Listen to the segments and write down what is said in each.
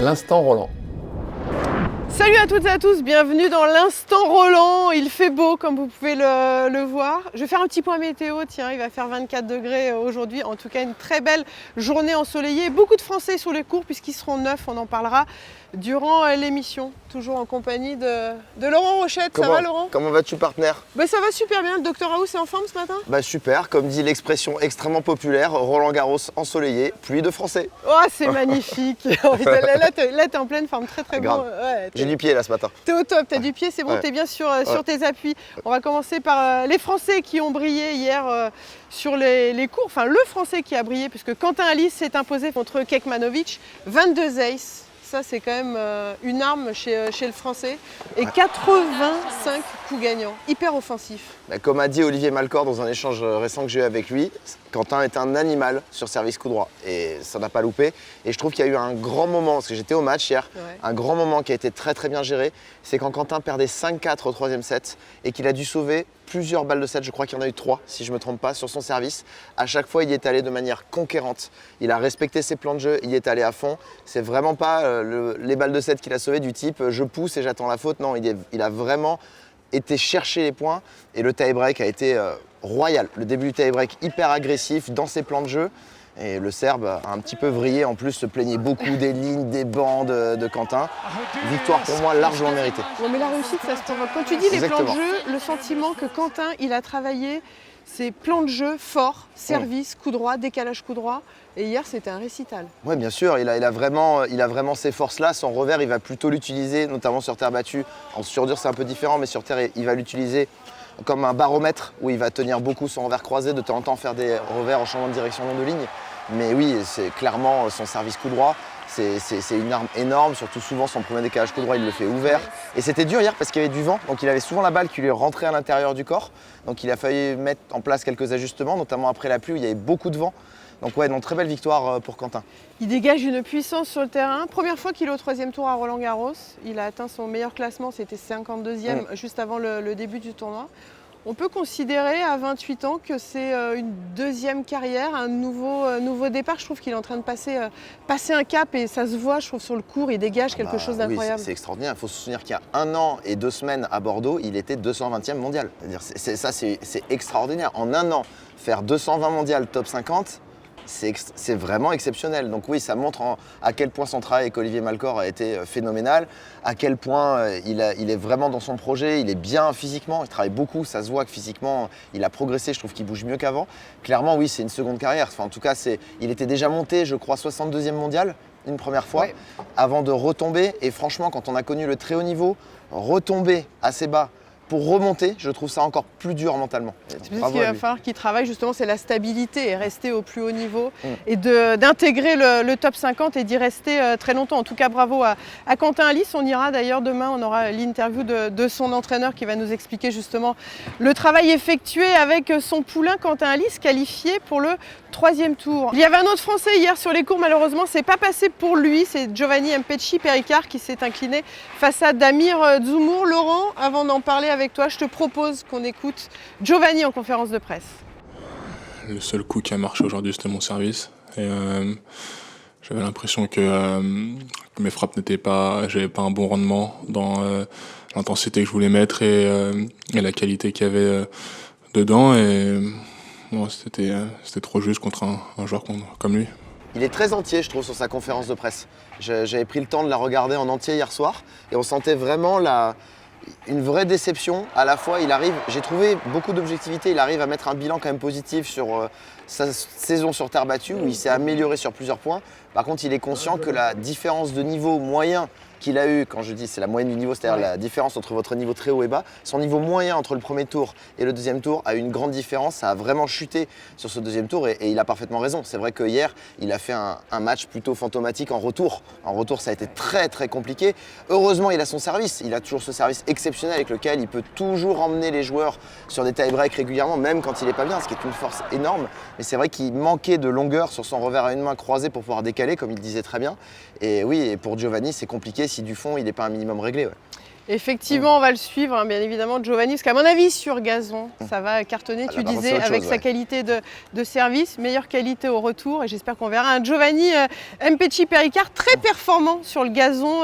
l'instant Roland. Salut à toutes et à tous, bienvenue dans l'instant Roland. Il fait beau comme vous pouvez le voir. Je vais faire un petit point météo, tiens, il va faire 24 degrés aujourd'hui. En tout cas, une très belle journée ensoleillée. Beaucoup de Français sur les cours puisqu'ils seront 9, on en parlera durant l'émission. Toujours en compagnie de Laurent Rochette. Ça va Laurent? Comment vas-tu partenaire? Ça va super bien, le docteur Raoult est en forme ce matin? Super, comme dit l'expression extrêmement populaire, Roland Garros ensoleillé, pluie de français. Oh c'est magnifique. Là t'es en pleine forme, très bon. Ouais, j'ai du pied là ce matin. T'es au top, t'as du pied, c'est bon, ouais. T'es bien sur tes appuis. On va commencer par les Français qui ont brillé hier sur les cours. Enfin, le Français qui a brillé, puisque Quentin Halys s'est imposé contre Kekmanovic. 22 aces, ça c'est quand même une arme chez le Français. Et 85 coups gagnants, hyper offensif. Comme a dit Olivier Malcor dans un échange récent que j'ai eu avec lui, Quentin est un animal sur service coup droit et ça n'a pas loupé. Et je trouve qu'il y a eu un grand moment, parce que j'étais au match hier, un grand moment qui a été très bien géré, c'est quand Quentin perdait 5-4 au troisième set et qu'il a dû sauver plusieurs balles de set, je crois qu'il y en a eu 3 si je ne me trompe pas, sur son service. À chaque fois, il y est allé de manière conquérante. Il a respecté ses plans de jeu, il y est allé à fond. C'est vraiment pas les balles de set qu'il a sauvées du type je pousse et j'attends la faute. Non, il a vraiment été chercher les points et le tie-break a été royal. Le début du tie-break hyper agressif dans ses plans de jeu. Et le Serbe a un petit peu vrillé, en plus se plaignait beaucoup des lignes, des bancs de Quentin. Victoire pour moi largement méritée. Non mais la réussite ça se provoque. Quand tu dis les plans de jeu, le sentiment que Quentin il a travaillé ses plans de jeu forts, service, coup droit, décalage coup droit. Et hier c'était un récital. Oui bien sûr, il a vraiment ces forces-là. Son revers il va plutôt l'utiliser, notamment sur terre battue. En sur dur c'est un peu différent, mais sur terre il va l'utiliser comme un baromètre où il va tenir beaucoup son revers croisé, de temps en temps faire des revers en changeant de direction long de ligne. Mais oui, c'est clairement son service coup droit, c'est une arme énorme, surtout souvent son premier décalage coup droit il le fait ouvert. Et c'était dur hier parce qu'il y avait du vent, donc il avait souvent la balle qui lui rentrait à l'intérieur du corps. Donc il a fallu mettre en place quelques ajustements, notamment après la pluie où il y avait beaucoup de vent. Donc ouais, très belle victoire pour Quentin. Il dégage une puissance sur le terrain. Première fois qu'il est au 3e tour à Roland Garros. Il a atteint son meilleur classement, c'était 52e juste avant le début du tournoi. On peut considérer à 28 ans que c'est une deuxième carrière, un nouveau départ. Je trouve qu'il est en train de passer un cap et ça se voit, je trouve, sur le court, il dégage quelque chose d'incroyable. Oui, c'est extraordinaire. Il faut se souvenir qu'il y a 1 an et 2 semaines à Bordeaux, il était 220e mondial. C'est extraordinaire. En 1 an, faire 220 mondial top 50, c'est vraiment exceptionnel. Donc oui, ça montre à quel point son travail avec Olivier Malcor a été phénoménal, à quel point il est vraiment dans son projet, il est bien physiquement, il travaille beaucoup, ça se voit que physiquement il a progressé, je trouve qu'il bouge mieux qu'avant. Clairement oui, c'est une seconde carrière, en tout cas il était déjà monté, je crois, 62e mondial une première fois, avant de retomber. Et franchement, quand on a connu le très haut niveau, retomber assez bas pour remonter, je trouve ça encore plus dur mentalement. C'est ce qu'il va falloir qu'il travaille justement, c'est la stabilité et rester au plus haut niveau et d'intégrer le top 50 et d'y rester très longtemps. En tout cas, bravo à Quentin Halys. On ira d'ailleurs demain, on aura l'interview de son entraîneur qui va nous expliquer justement le travail effectué avec son poulain Quentin Halys, qualifié pour le 3e tour. Il y avait un autre Français hier sur les cours, malheureusement, c'est pas passé pour lui. C'est Giovanni Mpetshi Perricard qui s'est incliné face à Damir Dzumhur. Laurent, avant d'en parler avec toi, je te propose qu'on écoute Giovanni en conférence de presse. Le seul coup qui a marché aujourd'hui, c'était mon service. Et j'avais l'impression que mes frappes j'avais pas un bon rendement dans l'intensité que je voulais mettre et la qualité qu'il y avait dedans. Et bon, c'était trop juste contre un joueur comme lui. Il est très entier, je trouve, sur sa conférence de presse. J'avais pris le temps de la regarder en entier hier soir et on sentait vraiment une vraie déception. À la fois, j'ai trouvé beaucoup d'objectivité, il arrive à mettre un bilan quand même positif sur sa saison sur terre battue où il s'est amélioré sur plusieurs points. Par contre, il est conscient que la différence de niveau moyen qu'il a eu, quand je dis c'est la moyenne du niveau, c'est-à-dire la différence entre votre niveau très haut et bas, son niveau moyen entre le premier tour et le deuxième tour a eu une grande différence, ça a vraiment chuté sur ce deuxième tour et il a parfaitement raison. C'est vrai que hier, il a fait un match plutôt fantomatique en retour. En retour, ça a été très compliqué. Heureusement, il a son service, il a toujours ce service exceptionnel avec lequel il peut toujours emmener les joueurs sur des tie-breaks régulièrement, même quand il n'est pas bien, ce qui est une force énorme. Mais c'est vrai qu'il manquait de longueur sur son revers à une main croisée pour pouvoir décaler, comme il disait très bien. Et oui, et pour Giovanni, c'est compliqué si du fond, il n'est pas un minimum réglé. Effectivement, on va le suivre, bien évidemment, Giovanni, parce qu'à mon avis, sur gazon, ça va cartonner, tu disais, avec sa qualité de service, meilleure qualité au retour, et j'espère qu'on verra un Giovanni Mpetshi Perricard très performant sur le gazon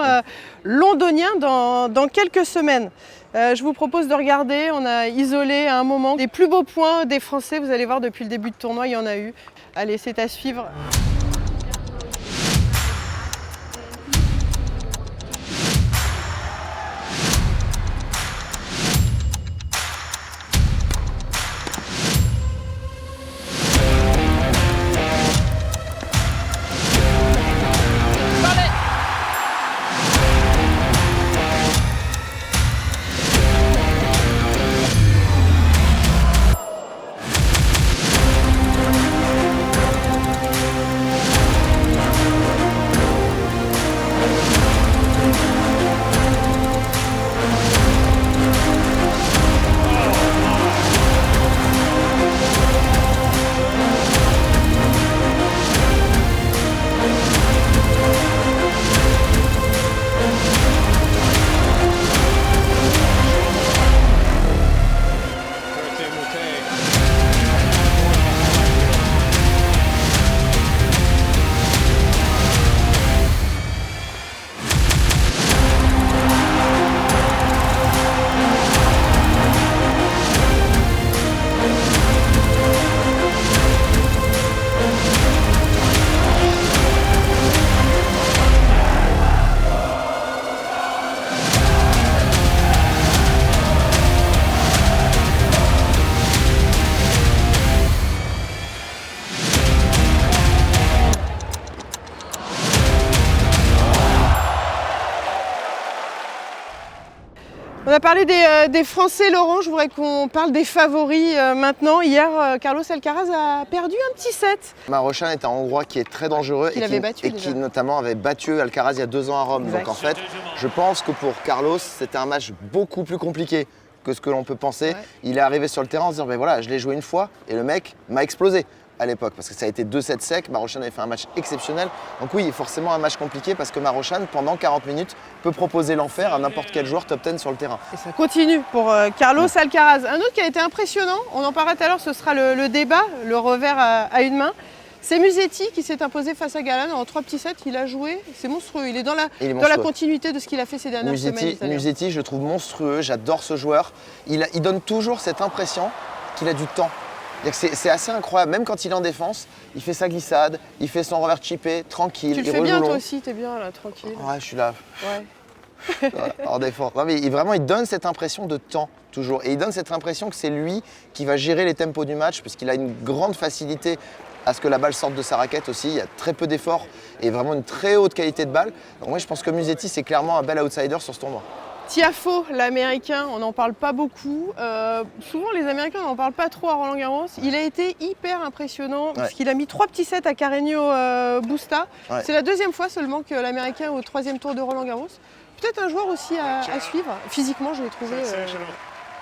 londonien dans quelques semaines. Je vous propose de regarder, on a isolé à un moment les plus beaux points des Français, vous allez voir depuis le début de tournoi, il y en a eu. Allez, c'est à suivre. On a parlé des Français, Laurent, je voudrais qu'on parle des favoris maintenant. Hier, Carlos Alcaraz a perdu un petit set. Marochan est un Hongrois qui est très dangereux et qui notamment avait battu Alcaraz il y a 2 ans à Rome. Exact. Donc en fait, je pense que pour Carlos, c'était un match beaucoup plus compliqué que ce que l'on peut penser. Ouais. Il est arrivé sur le terrain en se disant, ben voilà, je l'ai joué une fois et le mec m'a explosé à l'époque parce que ça a été 2 sets secs. Marochan avait fait un match exceptionnel. Donc oui, forcément un match compliqué parce que Marochan, pendant 40 minutes, peut proposer l'enfer à n'importe quel joueur top 10 sur le terrain. Et ça continue pour Carlos Alcaraz. Un autre qui a été impressionnant, on en parlera tout à l'heure, ce sera le débat, le revers à une main. C'est Musetti qui s'est imposé face à Galan en 3 petits sets. Il a joué, c'est monstrueux. Il est dans la continuité de ce qu'il a fait ces dernières semaines. Musetti, je le trouve monstrueux. J'adore ce joueur. Il donne toujours cette impression qu'il a du temps. C'est assez incroyable. Même quand il est en défense, il fait sa glissade, il fait son revers chippé, tranquille. Tu le fais bien toi aussi, t'es bien là, tranquille. Ouais, je suis là. Ouais. Hors défense. Non, mais vraiment, il donne cette impression de temps, toujours. Et il donne cette impression que c'est lui qui va gérer les tempos du match, parce qu'il a une grande facilité à ce que la balle sorte de sa raquette aussi. Il y a très peu d'efforts et vraiment une très haute qualité de balle. Donc moi, je pense que Musetti, c'est clairement un bel outsider sur ce tournoi. Tiafoe, l'Américain, on n'en parle pas beaucoup. Souvent, les Américains n'en parlent pas trop à Roland-Garros. Il a été hyper impressionnant parce qu'il a mis 3 petits sets à Carreño Busta. Ouais. C'est la 2e fois seulement que l'Américain est au 3e tour de Roland-Garros. Peut-être un joueur aussi à suivre. Physiquement, je l'ai trouvé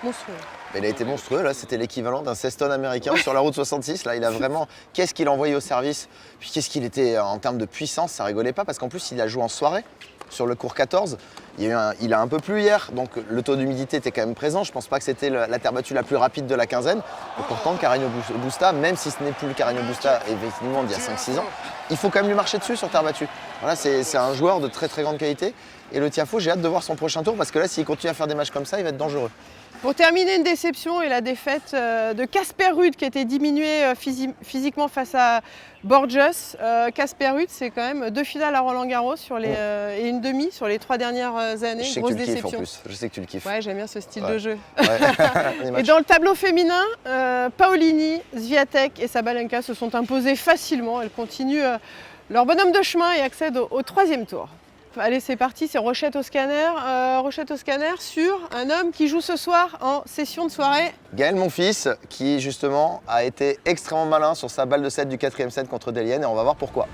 monstrueux. Il a été monstrueux, là, c'était l'équivalent d'un Seston américain sur la route 66. Là, il a vraiment. Qu'est-ce qu'il a envoyé au service? Puis qu'est-ce qu'il était en termes de puissance, ça rigolait pas parce qu'en plus, il a joué en soirée sur le court 14. Il a un peu plu hier, donc le taux d'humidité était quand même présent. Je pense pas que c'était la terre battue la plus rapide de la quinzaine. Et pourtant, Carreño Busta, même si ce n'est plus le Carreño Busta, effectivement, d'il y a 5-6 ans, il faut quand même lui marcher dessus sur terre battue. Voilà, c'est un joueur de très très grande qualité. Et le Tiafoe, j'ai hâte de voir son prochain tour parce que là, s'il continue à faire des matchs comme ça, il va être dangereux. Pour terminer, une déception et la défaite de Casper Ruud qui a été diminué physiquement face à Borges. Casper Ruud, c'est quand même 2 finales à Roland-Garros et une demi sur les 3 dernières années. Je sais Grosse que tu le déception. kiffes en plus. Je sais que tu le kiffes. Ouais, j'aime bien ce style de jeu. Ouais. Et dans le tableau féminin, Paolini, Swiatek et Sabalenka se sont imposées facilement. Elles continuent leur bonhomme de chemin et accèdent au 3e tour. Allez, c'est parti, c'est Rochette au scanner. Rochette au scanner sur un homme qui joue ce soir en session de soirée. Gaël Monfils, qui justement a été extrêmement malin sur sa balle de 7 du 4e set contre Delienne et on va voir pourquoi.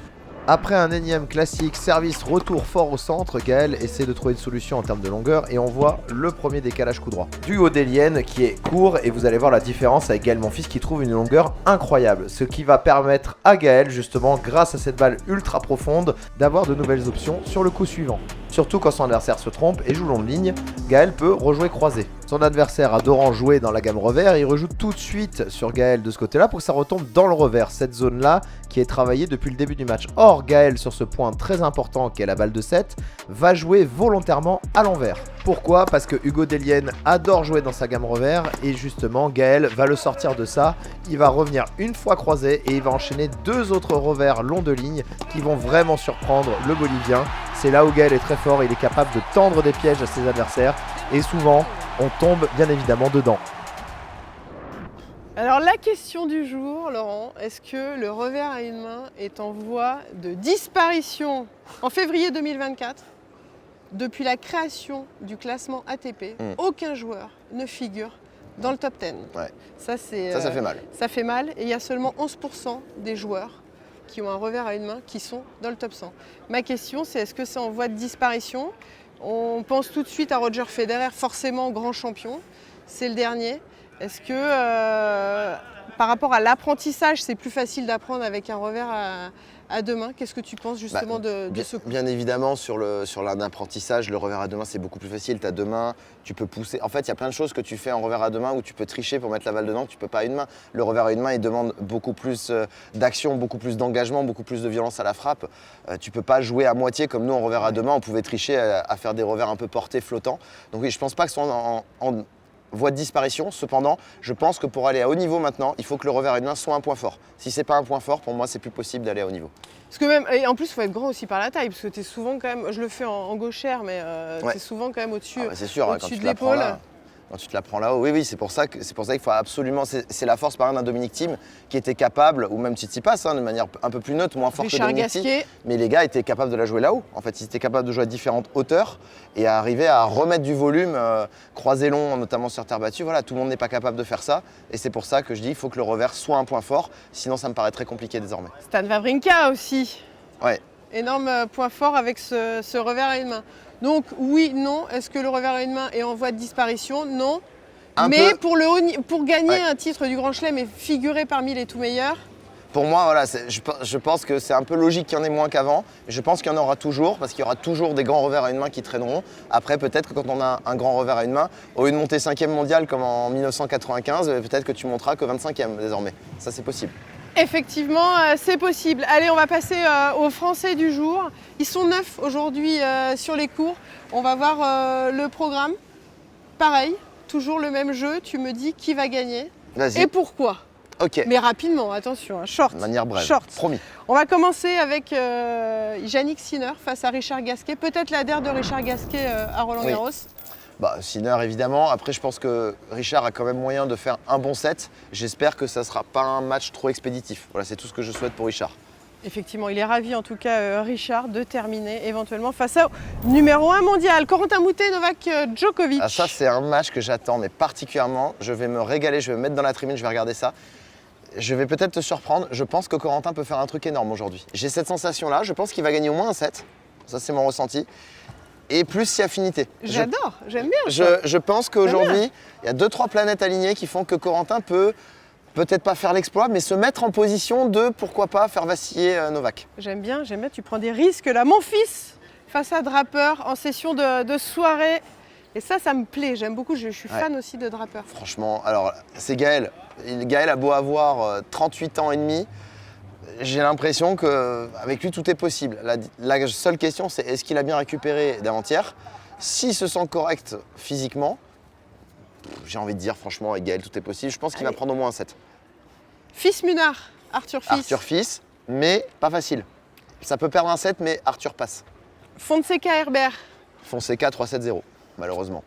Après un énième classique, service, retour fort au centre, Gaël essaie de trouver une solution en termes de longueur et on voit le premier décalage coup droit. Du haut d'Elienne qui est court et vous allez voir la différence avec Gaël Monfils qui trouve une longueur incroyable. Ce qui va permettre à Gaël justement, grâce à cette balle ultra profonde, d'avoir de nouvelles options sur le coup suivant. Surtout quand son adversaire se trompe et joue long de ligne, Gaël peut rejouer croisé. Son adversaire adorant jouer dans la gamme revers, il rejoue tout de suite sur Gaël de ce côté-là pour que ça retombe dans le revers, cette zone-là qui est travaillée depuis le début du match. Or, Gaël, sur ce point très important qu'est la balle de 7, va jouer volontairement à l'envers. Pourquoi ? Parce que Hugo Delienne adore jouer dans sa gamme revers et justement Gaël va le sortir de ça. Il va revenir une fois croisé et il va enchaîner 2 autres revers longs de ligne qui vont vraiment surprendre le Bolivien. C'est là où Gaël est très fort, il est capable de tendre des pièges à ses adversaires et souvent on tombe bien évidemment dedans. Alors la question du jour, Laurent, est-ce que le revers à une main est en voie de disparition? En février 2024, depuis la création du classement ATP, aucun joueur ne figure dans le top 10. Ouais. Ça fait mal. Ça fait mal et il y a seulement 11% des joueurs qui ont un revers à une main qui sont dans le top 100. Ma question, c'est est-ce que c'est en voie de disparition? On pense tout de suite à Roger Federer, forcément grand champion, c'est le dernier. Est-ce que par rapport à l'apprentissage, c'est plus facile d'apprendre avec un revers à 2 mains? Qu'est-ce que tu penses justement de ce coup? Bien évidemment, sur l'apprentissage, le revers à 2 mains, c'est beaucoup plus facile. Tu as 2 mains, tu peux pousser. En fait, il y a plein de choses que tu fais en revers à 2 mains où tu peux tricher pour mettre la balle dedans, que tu peux pas à une main. Le revers à une main, il demande beaucoup plus d'action, beaucoup plus d'engagement, beaucoup plus de violence à la frappe. Tu peux pas jouer à moitié comme nous en revers à 2 mains. On pouvait tricher à faire des revers un peu portés, flottants. Donc oui, je pense pas que ce soit en voie de disparition. Cependant, je pense que pour aller à haut niveau maintenant, il faut que le revers à une main soit un point fort. Si c'est pas un point fort, pour moi, c'est plus possible d'aller à haut niveau. Parce que même, et en plus, il faut être grand aussi par la taille, parce que tu es souvent quand même, je le fais en gauchère, mais tu es souvent quand même au-dessus, c'est sûr, au-dessus de l'épaule. Quand tu te la prends là-haut, oui, c'est pour ça qu'il faut absolument. C'est la force par exemple d'un Dominic Thiem qui était capable, ou même Tsitsipas, de manière un peu plus neutre, moins forte que Dominic Thiem. Mais les gars étaient capables de la jouer là-haut. En fait, ils étaient capables de jouer à différentes hauteurs et à arriver à remettre du volume, croisé long, notamment sur terre battue. Voilà, tout le monde n'est pas capable de faire ça. Et c'est pour ça que je dis qu'il faut que le revers soit un point fort. Sinon, ça me paraît très compliqué désormais. Stan Wawrinka aussi. Ouais. Énorme point fort avec ce revers à une main. Donc oui, non. Est-ce que le revers à une main est en voie de disparition? Non. Mais pour gagner un titre du Grand Chelem et figurer parmi les tout meilleurs? Pour moi, voilà, je pense que c'est un peu logique qu'il y en ait moins qu'avant. Je pense qu'il y en aura toujours, parce qu'il y aura toujours des grands revers à une main qui traîneront. Après, peut-être que quand on a un grand revers à une main, au lieu de monter 5e mondial comme en 1995, peut-être que tu monteras que 25e désormais. Ça, c'est possible. Effectivement, c'est possible. Allez, on va passer aux Français du jour. Ils sont 9 aujourd'hui sur les cours. On va voir le programme. Pareil, toujours le même jeu. Tu me dis qui va gagner et pourquoi. Ok. Mais rapidement, attention, short. De manière brève, short. Promis. On va commencer avec Jannik Sinner face à Richard Gasquet. Peut-être la der de Richard Gasquet à Roland-Garros. Sinner évidemment. Après, je pense que Richard a quand même moyen de faire un bon set. J'espère que ça ne sera pas un match trop expéditif. Voilà, c'est tout ce que je souhaite pour Richard. Effectivement, il est ravi en tout cas, Richard, de terminer éventuellement face au numéro 1 mondial. Corentin Moutet, Novak Djokovic. Ah, ça, c'est un match que j'attends, mais particulièrement. Je vais me régaler, je vais me mettre dans la tribune, je vais regarder ça. Je vais peut-être te surprendre. Je pense que Corentin peut faire un truc énorme aujourd'hui. J'ai cette sensation-là. Je pense qu'il va gagner au moins un set. Ça, c'est mon ressenti. Et plus si affinité. J'adore, j'aime bien. Je pense qu'aujourd'hui, il y a 2-3 planètes alignées qui font que Corentin peut peut-être pas faire l'exploit, mais se mettre en position de, pourquoi pas, faire vaciller Novak. J'aime bien, tu prends des risques là. Mon fils, face à Draper, en session de soirée. Et ça me plaît, j'aime beaucoup, je suis fan aussi de Draper. Franchement, alors c'est Gaël. Gaël a beau avoir 38 ans et demi. J'ai l'impression qu'avec lui, tout est possible. La seule question, c'est est-ce qu'il a bien récupéré d'avant-hier? S'il se sent correct physiquement, j'ai envie de dire franchement, avec Gaël, tout est possible. Je pense qu'il va prendre au moins un set. Fils Munard, Arthur Fils. Arthur Fils, mais pas facile. Ça peut perdre un set, mais Arthur passe. Fonseca Herbert. Fonseca 3-7-0, malheureusement.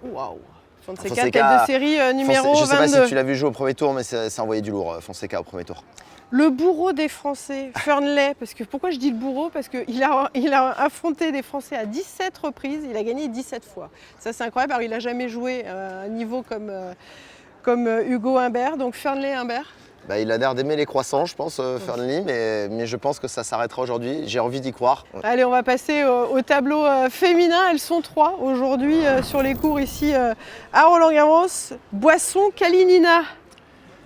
Waouh. Fonseca, tête de série numéro 22. Je sais pas si tu l'as vu jouer au premier tour, mais c'est envoyé du lourd, Fonseca au premier tour. Le bourreau des Français, Fernley, parce que pourquoi je dis le bourreau? Parce qu'il a affronté des Français à 17 reprises, il a gagné 17 fois. Ça c'est incroyable, alors il n'a jamais joué à un niveau comme Hugo Humbert, donc Fernley Humbert. Il a l'air d'aimer les croissants, je pense, Fernley, mais je pense que ça s'arrêtera aujourd'hui. J'ai envie d'y croire. Allez, on va passer au tableau féminin. Elles sont 3 aujourd'hui sur les cours ici à Roland-Garros. Boisson, Kalinina.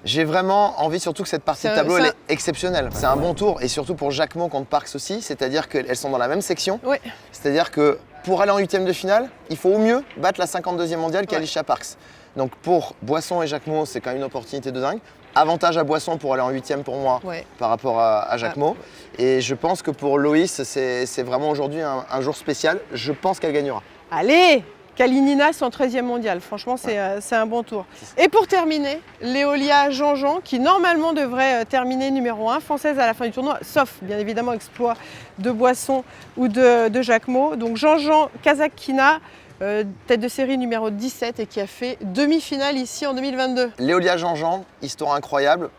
J'ai vraiment envie surtout que cette partie de C'est tableau un- elle est exceptionnelle. C'est un bon tour et surtout pour Jacquemot contre Parks aussi, c'est-à-dire qu'elles sont dans la même section. Ouais. C'est-à-dire que pour aller en 8e de finale, il faut au mieux battre la 52e mondiale qui est Ouais. Alicia Parks. Donc pour Boisson et Jacquemot, c'est quand même une opportunité de dingue. Avantage à Boisson pour aller en 8e pour moi Ouais. par rapport à Jacquemot. Et je pense que pour Loïs, c'est vraiment aujourd'hui un jour spécial. Je pense qu'elle gagnera. Allez, Kalininas en 13e mondial, franchement c'est un bon tour. Et pour terminer, Léolia Jean-Jean qui normalement devrait terminer numéro 1 française à la fin du tournoi, sauf bien évidemment exploit de Boisson ou de Jacquemot. Donc Jean-Jean Kazakina, tête de série numéro 17 et qui a fait demi-finale ici en 2022. Léolia Jean-Jean, histoire incroyable.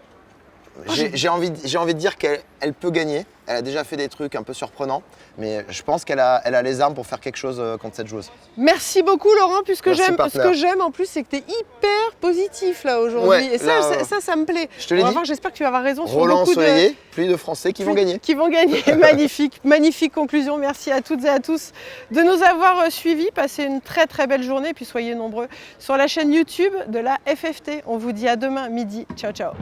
J'ai envie de dire qu'elle peut gagner. Elle a déjà fait des trucs un peu surprenants, mais je pense qu'elle a les armes pour faire quelque chose contre cette joueuse. Merci beaucoup Laurent, puisque Merci, ce partenaire. que j'aime en plus c'est que tu es hyper positif là aujourd'hui. Ouais, et ça, là, ça me plaît. je te On l'ai va dit. voir, j'espère que tu vas avoir raison sur Roland beaucoup Soleillet, plus de Français qui vont gagner. Qui vont gagner. Magnifique, magnifique conclusion. Merci à toutes et à tous de nous avoir suivis. Passez une très très belle journée, puis soyez nombreux sur la chaîne YouTube de la FFT. On vous dit à demain midi. Ciao ciao.